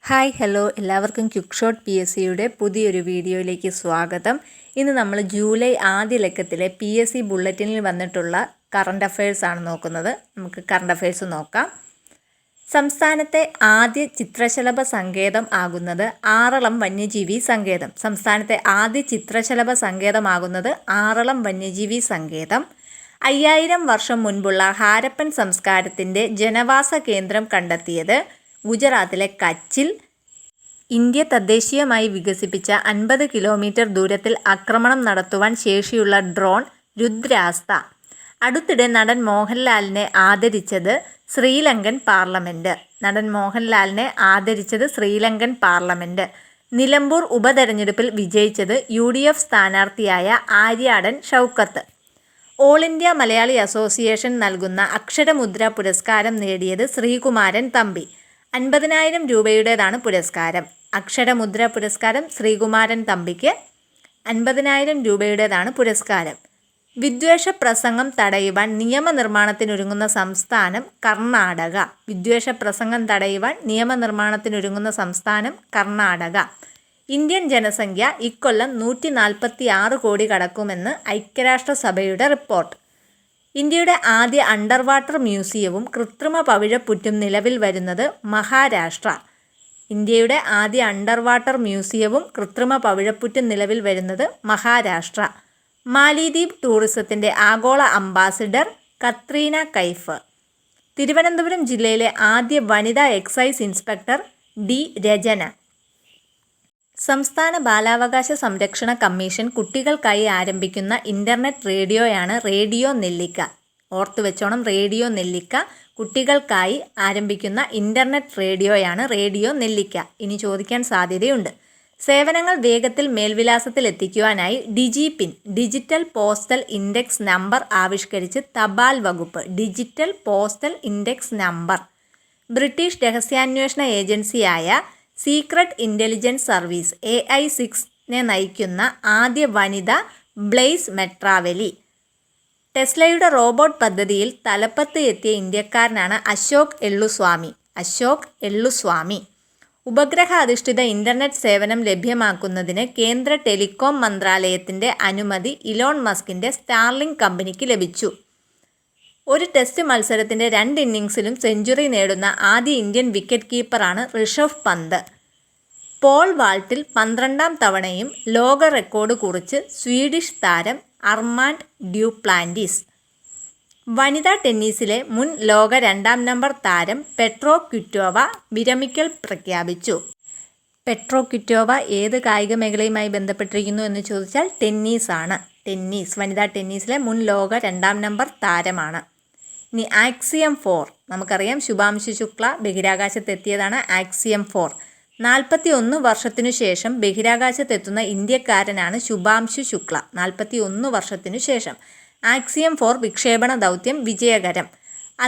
Hi hello എല്ലാവർക്കും quick shot PSCയുടെ പുതിയൊരു വീഡിയോയിലേക്ക് സ്വാഗതം. ഇന്ന് നമ്മൾ ജൂലൈ ആദ്യ ലക്കത്തിലെ PSC ബുള്ളറ്റിനിൽ വന്നിട്ടുള്ള കറണ്ട് അഫയേഴ്സ് ആണ് നോക്കുന്നത്. നമുക്ക് കറണ്ട് അഫയേഴ്സ് നോക്കാം. സംസ്ഥാനത്തെ ആദ്യ ചിത്രശലഭ സങ്കേതം ആകുന്നത് ആറളം വന്യജീവി സങ്കേതം. സംസ്ഥാനത്തെ ആദ്യ ചിത്രശലഭ സങ്കേതമാകുന്നത് ആറളം വന്യജീവി സങ്കേതം. 5000 വർഷം മുൻപുള്ള ഹാരപ്പൻ സംസ്കാരത്തിൻ്റെ ജനവാസ കേന്ദ്രം കണ്ടെത്തിയത് ഗുജറാത്തിലെ കച്ചിൽ. ഇന്ത്യ തദ്ദേശീയമായി വികസിപ്പിച്ച 50 കിലോമീറ്റർ ദൂരത്തിൽ ആക്രമണം നടത്തുവാൻ ശേഷിയുള്ള ഡ്രോൺ രുദ്രാസ്ത. അടുത്തിടെ നടൻ മോഹൻലാലിനെ ആദരിച്ചത് ശ്രീലങ്കൻ പാർലമെൻറ്റ്. ശ്രീലങ്കൻ പാർലമെൻറ്റ്. നിലമ്പൂർ ഉപതെരഞ്ഞെടുപ്പിൽ വിജയിച്ചത് UDF സ്ഥാനാർത്ഥിയായ Aryadan Shoukath. All India Malayali association നൽകുന്ന അക്ഷരമുദ്ര പുരസ്കാരം നേടിയത് ശ്രീകുമാരൻ തമ്പി. 50,000 രൂപയുടേതാണ് പുരസ്കാരം. അക്ഷരമുദ്ര പുരസ്കാരം ശ്രീകുമാരൻ തമ്പിക്ക് 50,000 രൂപയുടേതാണ് പുരസ്കാരം. വിദ്വേഷ പ്രസംഗം തടയുവാൻ നിയമനിർമ്മാണത്തിനൊരുങ്ങുന്ന സംസ്ഥാനം കർണാടക. ഇന്ത്യൻ ജനസംഖ്യ ഇക്കൊല്ലം 146 കോടി കടക്കുമെന്ന് ഐക്യരാഷ്ട്രസഭയുടെ റിപ്പോർട്ട്. ഇന്ത്യയുടെ ആദ്യ അണ്ടർ വാട്ടർ മ്യൂസിയവും കൃത്രിമ പവിഴപ്പുറ്റും നിലവിൽ വരുന്നത് മഹാരാഷ്ട്ര. മാലിദ്വീപ് ടൂറിസത്തിൻ്റെ ആഗോള അംബാസിഡർ കത്രീന കൈഫ്. തിരുവനന്തപുരം ജില്ലയിലെ ആദ്യ വനിതാ എക്സൈസ് ഇൻസ്പെക്ടർ D. രചന. സംസ്ഥാന ബാലാവകാശ സംരക്ഷണ കമ്മീഷൻ കുട്ടികൾക്കായി ആരംഭിക്കുന്ന ഇൻ്റർനെറ്റ് റേഡിയോയാണ് റേഡിയോ നെല്ലിക്ക. ഓർത്തു വെച്ചോണം, റേഡിയോ നെല്ലിക്ക. കുട്ടികൾക്കായി ആരംഭിക്കുന്ന ഇൻ്റർനെറ്റ് റേഡിയോയാണ് റേഡിയോ നെല്ലിക്ക. ഇനി ചോദിക്കാൻ സാധ്യതയുണ്ട്. സേവനങ്ങൾ വേഗത്തിൽ മേൽവിലാസത്തിൽ എത്തിക്കുവാനായി DigiPin digital postal index number ആവിഷ്കരിച്ച് തപാൽ വകുപ്പ്. Digital postal index number. British രഹസ്യാന്വേഷണ ഏജൻസിയായ സീക്രട്ട് ഇൻ്റലിജൻസ് സർവീസ് AI6 നയിക്കുന്ന ആദ്യ വനിത ബ്ലെയ്സ് മെട്രാവെലി. ടെസ്ലയുടെ റോബോട്ട് പദ്ധതിയിൽ തലപ്പത്ത് എത്തിയ ഇന്ത്യക്കാരനാണ് അശോക് എള്ളുസ്വാമി. ഉപഗ്രഹ അധിഷ്ഠിത ഇൻ്റർനെറ്റ് സേവനം ലഭ്യമാക്കുന്നതിന് കേന്ദ്ര ടെലികോം മന്ത്രാലയത്തിൻ്റെ അനുമതി ഇലോൺ മസ്കിൻ്റെ സ്റ്റാർലിങ്ക് കമ്പനിക്ക് ലഭിച്ചു. ഒരു ടെസ്റ്റ് മത്സരത്തിൻ്റെ 2 ഇന്നിങ്സിലും സെഞ്ചുറി നേടുന്ന ആദ്യ Indian wicket കീപ്പറാണ് Rishabh Pant. Paul വാൾട്ടിൽ 12ാം തവണയും ലോക റെക്കോർഡ് കുറിച്ച് സ്വീഡിഷ് താരം അർമാൻഡ് ഡ്യൂപ്ലാന്റിസ്. വനിതാ ടെന്നീസിലെ മുൻ ലോക 2ാം നമ്പർ താരം പെട്രോ ക്വിറ്റോവ വിരമിക്കൽ പ്രഖ്യാപിച്ചു. പെട്രോ ക്വിറ്റോവ ഏത് കായിക മേഖലയുമായി ബന്ധപ്പെട്ടിരിക്കുന്നു എന്ന് ചോദിച്ചാൽ ടെന്നീസാണ്. വനിതാ ടെന്നീസിലെ മുൻ ലോക 2ാം നമ്പർ താരമാണ്. ഇനി ആക്സിയം 4. നമുക്കറിയാം ശുഭാംശു ശുക്ല ബഹിരാകാശത്തെത്തിയതാണ് ആക്സിയം 4. 41 വർഷത്തിനു ശേഷം ബഹിരാകാശത്തെത്തുന്ന ഇന്ത്യക്കാരനാണ് ശുഭാംശു ശുക്ല. 41 വർഷത്തിനു ശേഷം. ആക്സിയം 4 വിക്ഷേപണ ദൗത്യം വിജയകരം.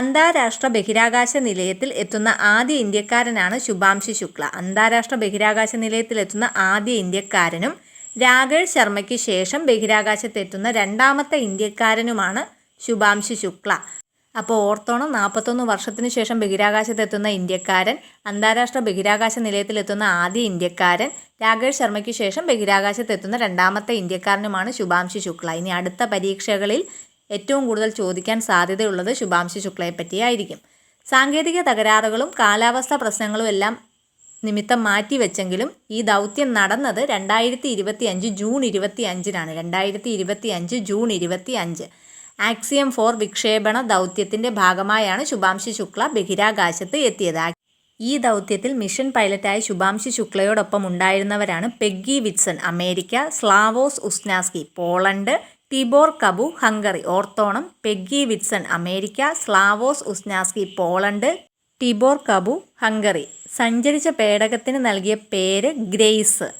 അന്താരാഷ്ട്ര ബഹിരാകാശ നിലയത്തിൽ എത്തുന്ന ആദ്യ ഇന്ത്യക്കാരനാണ് ശുഭാംശു ശുക്ല. അന്താരാഷ്ട്ര ബഹിരാകാശ നിലയത്തിൽ എത്തുന്ന ആദ്യ ഇന്ത്യക്കാരനും രാകേഷ് ശർമ്മയ്ക്ക് ശേഷം ബഹിരാകാശത്തെത്തുന്ന 2ാമത്തെ ഇന്ത്യക്കാരനുമാണ് ശുഭാംശു ശുക്ല. അപ്പോൾ ഓർത്തോണം, 41 വർഷത്തിനു ശേഷം ബഹിരാകാശത്തെത്തുന്ന ഇന്ത്യക്കാരൻ, അന്താരാഷ്ട്ര ബഹിരാകാശ നിലയത്തിലെത്തുന്ന ആദ്യ ഇന്ത്യക്കാരൻ, രാകേഷ് ശർമ്മയ്ക്ക് ശേഷം ബഹിരാകാശത്തെത്തുന്ന 2ാമത്തെ ഇന്ത്യക്കാരനുമാണ് ശുഭാംശു ശുക്ല. ഇനി അടുത്ത പരീക്ഷകളിൽ ഏറ്റവും കൂടുതൽ ചോദിക്കാൻ സാധ്യതയുള്ളത് ശുഭാംശു ശുക്ലയെ പറ്റിയായിരിക്കും. സാങ്കേതിക തകരാറുകളും കാലാവസ്ഥ പ്രശ്നങ്ങളും എല്ലാം നിമിത്തം മാറ്റിവെച്ചെങ്കിലും ഈ ദൗത്യം നടന്നത് 2025 ജൂൺ 25-നാണ്. 2025 ജൂൺ 25. ആക്സിയം 4 വിക്ഷേപണ ദൗത്യത്തിൻ്റെ ഭാഗമായാണ് ശുഭാംശു ശുക്ല ബഹിരാകാശത്ത് എത്തിയത്. ഈ ദൗത്യത്തിൽ മിഷൻ പൈലറ്റായ ശുഭാംശു ശുക്ലയോടൊപ്പം ഉണ്ടായിരുന്നവരാണ് Peggy Whitson America, Slawosz Uznanski Poland, Tibor Kapu Hungary. ഓർത്തോണം, Peggy Whitson America, Slawosz Uznanski Poland, Tibor Kapu Hungary. സഞ്ചരിച്ച പേടകത്തിന് നൽകിയ പേര് ഗ്രേസ്.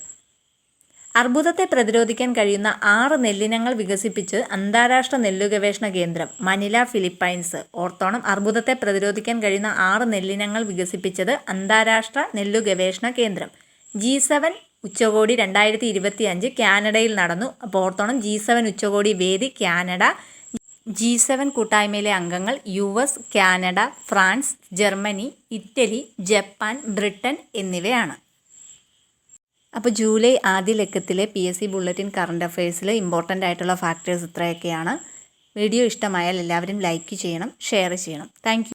അർബുദത്തെ പ്രതിരോധിക്കാൻ കഴിയുന്ന 6 നെല്ലിനങ്ങൾ വികസിപ്പിച്ച് അന്താരാഷ്ട്ര നെല്ലു ഗവേഷണ കേന്ദ്രം മനില, ഫിലിപ്പൈൻസ്. ഓർത്തോണം, അർബുദത്തെ പ്രതിരോധിക്കാൻ കഴിയുന്ന 6 നെല്ലിനങ്ങൾ വികസിപ്പിച്ചത് അന്താരാഷ്ട്ര നെല്ലു ഗവേഷണ കേന്ദ്രം. G7 ഉച്ചകോടി 2025 കാനഡയിൽ നടന്നു. അപ്പോൾ ഓർത്തോണം, G7 ഉച്ചകോടി വേദി കാനഡ. G7 കൂട്ടായ്മയിലെ അംഗങ്ങൾ US, Canada, France, Germany, Italy, Japan, Britain എന്നിവയാണ്. അപ്പോൾ ജൂലൈ ആദ്യ ലക്കത്തിലെ PSC ബുള്ളറ്റിൻ കറണ്ട് അഫയേഴ്സിൽ ഇമ്പോർട്ടൻ്റ് ആയിട്ടുള്ള ഫാക്ടേഴ്സ് ഇത്രയൊക്കെയാണ്. വീഡിയോ ഇഷ്ടമായാൽ എല്ലാവരും ലൈക്ക് ചെയ്യണം, ഷെയർ ചെയ്യണം. താങ്ക്